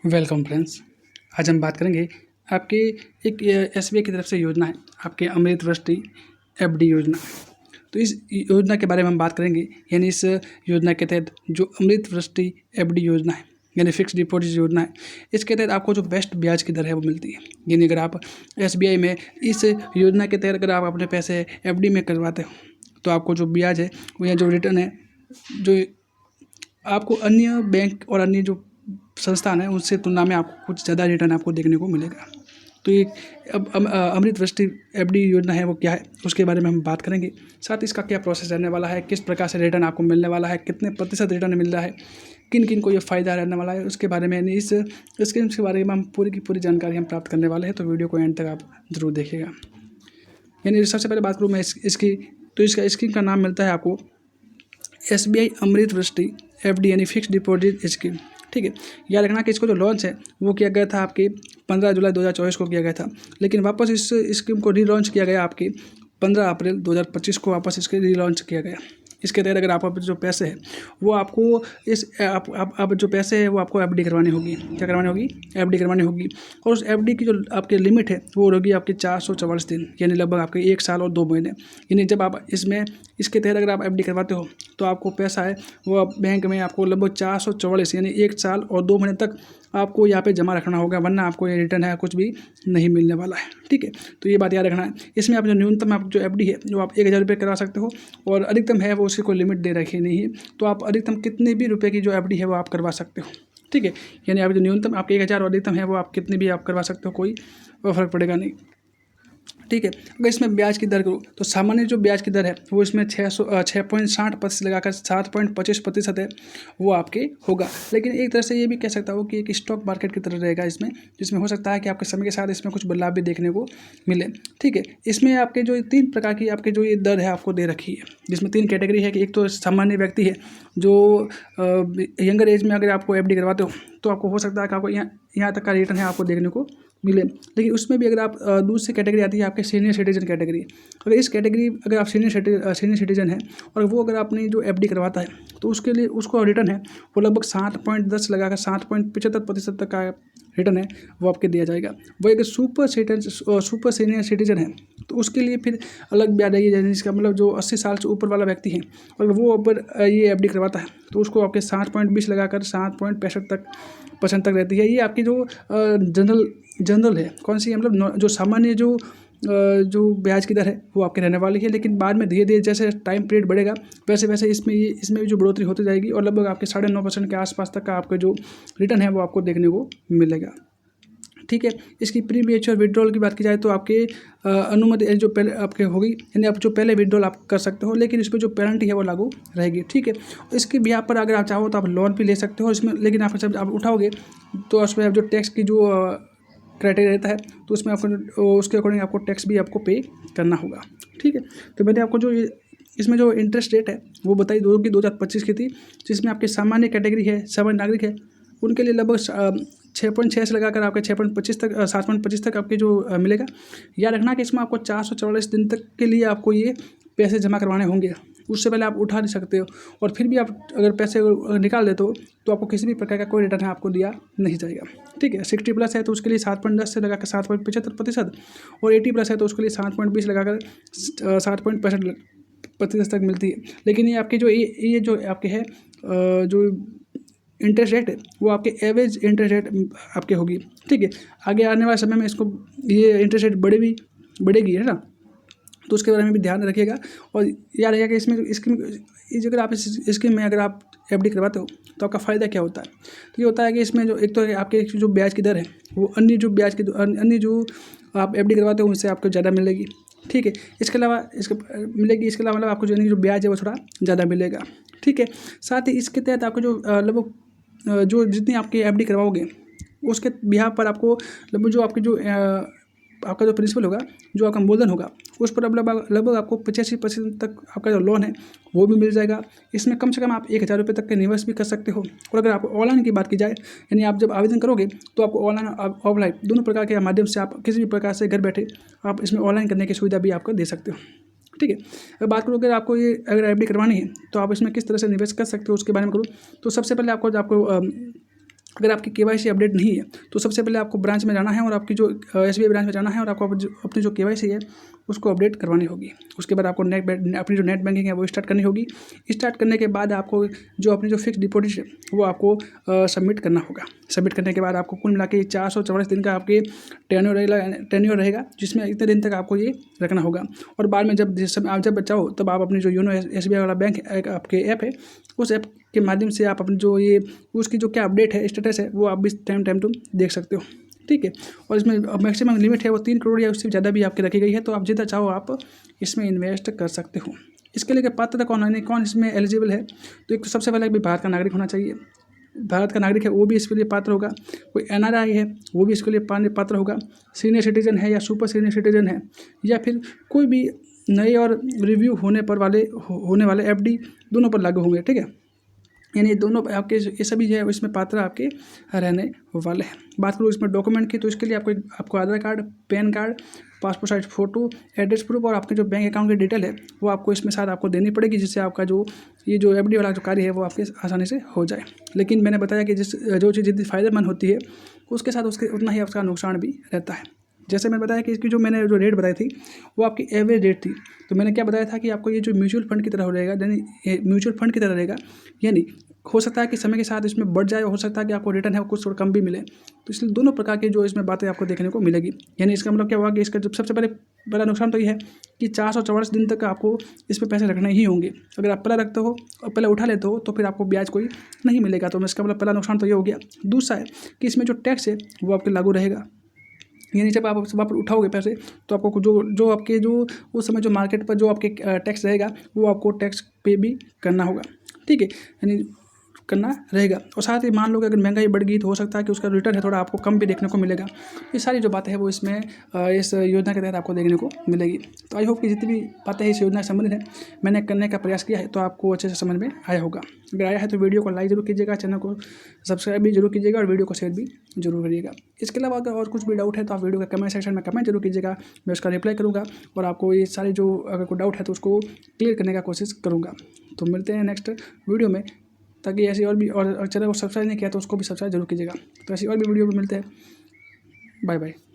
Welcome friends. आज हम बात करेंगे आपके एक एसबीआई की तरफ से योजना है, आपके अमृत वृष्टि एफडी योजना। तो इस योजना के बारे में हम बात करेंगे, यानी इस योजना के तहत जो अमृत वृष्टि एफडी योजना है, यानी फिक्स डिपॉजिट योजना है, इसके तहत आपको जो बेस्ट ब्याज की दर है वो मिलती है। यानी अगर आप एसबीआई में इस योजना के तहत अगर आप अपने पैसे एफडी में करवाते हो तो आपको जो ब्याज है वो, या जो रिटर्न है, जो आपको अन्य बैंक और अन्य जो संस्थान है उनसे तुलना में आपको कुछ ज़्यादा रिटर्न आपको देखने को मिलेगा। तो ये अब अमृत वृष्टि एफडी योजना है वो क्या है, उसके बारे में हम बात करेंगे। साथ ही इसका क्या प्रोसेस रहने वाला है, किस प्रकार से रिटर्न आपको मिलने वाला है, कितने प्रतिशत रिटर्न मिल रहा है, किन किन को ये फ़ायदा रहने वाला है, उसके बारे में, यानी इस स्कीम्स के बारे में हम पूरी की पूरी जानकारी हम प्राप्त करने वाले हैं। तो वीडियो को एंड तक आप ज़रूर देखिएगा। यानी सबसे पहले बात करूँ मैं इसकी, तो इसका स्कीम का नाम मिलता है आपको एसबीआई अमृत वृष्टि एफडी, यानी फिक्स डिपॉजिट स्कीम। ठीक है, याद रखना कि इसको जो लॉन्च है वो किया गया था आपके 15 जुलाई 2024 को किया गया था, लेकिन वापस इस स्कीम को रीलॉन्च किया गया आपके 15 अप्रैल 2025 को वापस इसके रीलॉन्च किया गया। इसके तहत अगर आप जो पैसे हैं वो आपको इस आप जो पैसे हैं वो आपको एफडी करवानी होगी। क्या करवानी होगी? एफडी करवानी होगी। और उस एफडी की जो आपकी लिमिट है वो होगी आपकी 444 दिन, यानी लगभग आपके 1 साल और 2 महीने। यानी जब आप इसके तहत अगर आप एफडी करवाते हो तो आपको पैसा है वो बैंक में आपको लगभग 444 यानी 1 साल और 2 महीने तक आपको यहाँ पे जमा रखना होगा, वरना आपको ये रिटर्न है कुछ भी नहीं मिलने वाला है। ठीक है, तो ये बात याद रखना है। इसमें आप जो न्यूनतम आप जो एफडी है जो आप 1000 रुपये करवा सकते हो, और अधिकतम है वो उसकी कोई लिमिट दे रखी नहीं है, तो आप अधिकतम कितने भी रुपये की जो एफडी है वो आप करवा सकते हो। ठीक है, यानी आप जो न्यूनतम आपके 1000 और अधिकतम है वो आप कितने भी आप करवा सकते हो, कोई फ़र्क पड़ेगा नहीं। ठीक है, अगर इसमें ब्याज की दर करूँ तो सामान्य जो ब्याज की दर है वो इसमें 6.60% लगाकर 7.25% है वो आपके होगा। लेकिन एक तरह से ये भी कह सकता हूँ कि एक स्टॉक मार्केट की तरह रहेगा इसमें, जिसमें हो सकता है कि आपके समय के साथ इसमें कुछ बदलाव भी देखने को मिले। ठीक है, इसमें आपके जो 3 प्रकार की आपके जो ये दर है आपको दे रखी है, जिसमें 3 कैटेगरी है कि एक तो सामान्य व्यक्ति है जो यंगर एज में अगर आपको एफडी करवाते हो तो आपको हो सकता है कि आपको यहाँ तक का रिटर्न है आपको देखने को मिले। लेकिन उसमें भी अगर आप दूसरी कैटेगरी आती है आपके सीनियर सिटीजन कैटेगरी। अगर इस कैटेगरी अगर आप सीनियर सिटीजन है और वो अगर आपने जो एफडी करवाता है तो उसके लिए उसको रिटर्न है वो लगभग 7.10 लगाकर 7.75% तक का रिटर्न है वो आपके दिया जाएगा। वो एक सुपर सीनियर सिटीजन है तो उसके लिए फिर अलग ब्याज आएगी, जिसका मतलब जो 80 साल से ऊपर वाला व्यक्ति है और वो ऊपर ये एफडी करवाता है तो उसको आपके 7.20 लगाकर 7.65% तक रहती है। ये आपकी जो जनरल है, कौन सी, मतलब जो सामान्य जो ब्याज की दर है वो आपके रहने वाली है। लेकिन बाद में धीरे धीरे जैसे टाइम पीरियड बढ़ेगा वैसे वैसे इसमें भी जो बढ़ोतरी होती जाएगी और लगभग आपके 9.5% के आसपास तक का आपका जो रिटर्न है वो आपको देखने को मिलेगा। ठीक है, इसकी प्री मैच्योर विड्रॉल की बात की जाए तो आपके अनुमति जो पहले आपके होगी, यानी आप जो पहले विड्रॉल आप कर सकते हो, लेकिन इस पर जो पेनल्टी है वो लागू रहेगी। ठीक है, इसके भी पर अगर आप चाहो तो आप लोन भी ले सकते हो इसमें, लेकिन आप जब आप उठाओगे तो उसमें आप जो टैक्स की जो क्राइटेरिया रहता है तो उसमें आपको उसके अकॉर्डिंग आपको टैक्स भी आपको पे करना होगा। ठीक है, तो मैंने आपको जो इसमें जो इंटरेस्ट रेट है वो बताई 2025 की थी, जिसमें आपकी सामान्य कैटेगरी है, सामान्य नागरिक है, उनके लिए लगभग 6.6 से लगाकर आपके 6.25 तक 7.25 तक आपके जो मिलेगा। याद रखना कि इसमें आपको 444 दिन तक के लिए आपको ये पैसे जमा करवाने होंगे, उससे पहले आप उठा नहीं सकते हो। और फिर भी आप अगर पैसे निकाल देते हो तो आपको किसी भी प्रकार का कोई रिटर्न है आपको दिया नहीं जाएगा। ठीक है, 60+ है तो उसके लिए 7.10 से लगाकर 7.75%, और 80+ है तो उसके लिए 7.20 लगाकर 7.65% तक मिलती है। लेकिन ये आपके जो ये जो आपके है जो इंटरेस्ट रेट है वो आपके एवरेज इंटरेस्ट रेट आपके होगी। ठीक है, आगे आने वाले समय में इसको ये इंटरेस्ट रेट बढ़ेगी, है ना, तो उसके बारे में भी ध्यान रखिएगा। और याद रखिएगा कि इसमें अगर आप इस स्कीम में अगर आप एफडी करवाते हो तो आपका फ़ायदा क्या होता है। तो ये होता है कि इसमें जो एक तो आपके जो ब्याज की दर है वो अन्य जो आप एफडी करवाते हो उनसे आपको ज़्यादा मिलेगी। ठीक है, इसके अलावा मतलब आपको जो ब्याज है वो थोड़ा ज़्यादा मिलेगा। ठीक है, साथ ही इसके तहत आपको जो लगभग जो जितनी आपकी एफडी करवाओगे उसके बिहाफ पर आपको लगभग जो आपकी जो आपका जो प्रिंसिपल होगा, जो आपका मूलधन होगा, उस पर लगभग आपको 85% तक आपका जो लोन है वो भी मिल जाएगा। इसमें कम से कम आप 1000 रुपये तक के निवेश भी कर सकते हो। और अगर आप ऑनलाइन की बात की जाए, यानी आप जब आवेदन करोगे तो आपको ऑनलाइन ऑफलाइन दोनों प्रकार के माध्यम से आप किसी भी प्रकार से घर बैठे आप इसमें ऑनलाइन करने की सुविधा भी आपको दे सकते हो। ठीक है, अगर बात करूँ अगर आपको ये अगर एफडी करवानी है तो आप इसमें किस तरह से निवेश कर सकते हो उसके बारे में करूँ तो सबसे पहले आपको अगर आपकी केवाईसी अपडेट नहीं है तो सबसे पहले आपको ब्रांच में जाना है और आपकी जो एसबीआई ब्रांच में जाना है और आपको अपनी जो केवाईसी है उसको अपडेट करवानी होगी। उसके बाद आपको अपनी जो नेट बैंकिंग है वो स्टार्ट करनी होगी। स्टार्ट करने के बाद आपको जो अपनी जो फिक्स डिपॉजिट है वो आपको सबमिट करना होगा। सबमिट करने के बाद आपको कुल मिला के 444 दिन का आपके टेन्योर रहेगा, जिसमें इतने दिन तक आपको ये रखना होगा। और बाद में आप जब चाहो तब आप अपनी जो योनो एसबीआई वाला बैंक आपके ऐप है उस ऐप के माध्यम से आप अपनी जो ये उसकी जो क्या अपडेट है स्टेटस है वो आप भी टाइम टू देख सकते हो। ठीक है, और इसमें मैक्सिमम लिमिट है वो 3 करोड़ या उससे ज़्यादा भी आपकी रखी गई है, तो आप जितना चाहो आप इसमें इन्वेस्ट कर सकते हो। इसके लिए पात्रता कौन इसमें एलिजिबल है, तो एक तो सबसे पहले भी भारत का नागरिक होना चाहिए। भारत का नागरिक है वो भी इसके लिए पात्र होगा। कोई एनआरआई है वो भी इसके लिए पात्र होगा। सीनियर सिटीजन है या सुपर सीनियर सिटीजन है, या फिर कोई भी नए और रिव्यू होने वाले एफडी दोनों पर लागू होंगे। ठीक है, यानी दोनों आपके ये सभी जो है इसमें पात्र आपके रहने वाले हैं। बात करूँ इसमें डॉक्यूमेंट की, तो इसके लिए आपको Aadhaar card, PAN card, passport size photo, address proof और आपके जो बैंक अकाउंट की डिटेल है वो आपको इसमें साथ आपको देनी पड़ेगी, जिससे आपका जो एफडी वाला जो कार्य है वो आपके आसानी से हो जाए। लेकिन मैंने बताया कि जो चीज़ जितनी फ़ायदेमंद होती है उसके साथ उतना ही आपका नुकसान भी रहता है। जैसे मैंने बताया कि इसकी मैंने जो रेट बताई थी वो आपकी एवरेज रेट थी। तो मैंने क्या बताया था कि आपको ये जो म्यूचुअल फंड की तरह हो रहेगा, यानी म्यूचुअल फंड की तरह रहेगा, यानी हो सकता है कि समय के साथ इसमें बढ़ जाए, हो सकता है कि आपको रिटर्न है वो कुछ थोड़ा कम भी मिले। तो इसलिए दोनों प्रकार की जो इसमें बातें आपको देखने को मिलेगी। यानी इसका मतलब क्या हुआ कि इसका जब सबसे बड़ा नुकसान तो ये है कि 444 दिन तक आपको इसमें पैसे रखने ही होंगे। अगर आप पहले रखते हो और पहले उठा लेते हो तो फिर आपको ब्याज कोई नहीं मिलेगा। तो इसका मतलब पहला नुकसान तो ये हो गया। दूसरा है कि इसमें जो टैक्स है वो आपके लागू रहेगा, यानी जब आप वहाँ पर उठाओगे पैसे तो आपको जो आपके जो उस समय जो मार्केट पर जो आपके टैक्स रहेगा वो आपको टैक्स पे भी करना होगा। ठीक है, यानी करना रहेगा। और साथ ही मान लो कि अगर महंगाई बढ़ गई तो हो सकता है कि उसका रिटर्न है थोड़ा आपको कम भी देखने को मिलेगा। ये सारी जो बातें हैं वो इसमें इस योजना के तहत आपको देखने को मिलेगी। तो आई होप कि जितनी भी बातें हैं इस योजना से संबंधित है मैंने करने का प्रयास किया है, तो आपको अच्छे से समझ में आया होगा। अगर आया है तो वीडियो को लाइक जरूर कीजिएगा, चैनल को सब्सक्राइब भी जरूर कीजिएगा और वीडियो को शेयर भी जरूर करिएगा। इसके अलावा अगर और कुछ भी डाउट है तो आप वीडियो का कमेंट सेक्शन में कमेंट जरूर कीजिएगा, मैं उसका रिप्लाई करूँगा और आपको ये सारे जो अगर कोई डाउट है तो उसको क्लियर करने का कोशिश करूँगा। तो मिलते हैं नेक्स्ट वीडियो में, ताकि ऐसी और चैनल को सब्सक्राइब नहीं किया तो उसको भी सब्सक्राइब जरूर कीजिएगा। तो ऐसी और भी वीडियो में मिलते हैं। Bye bye.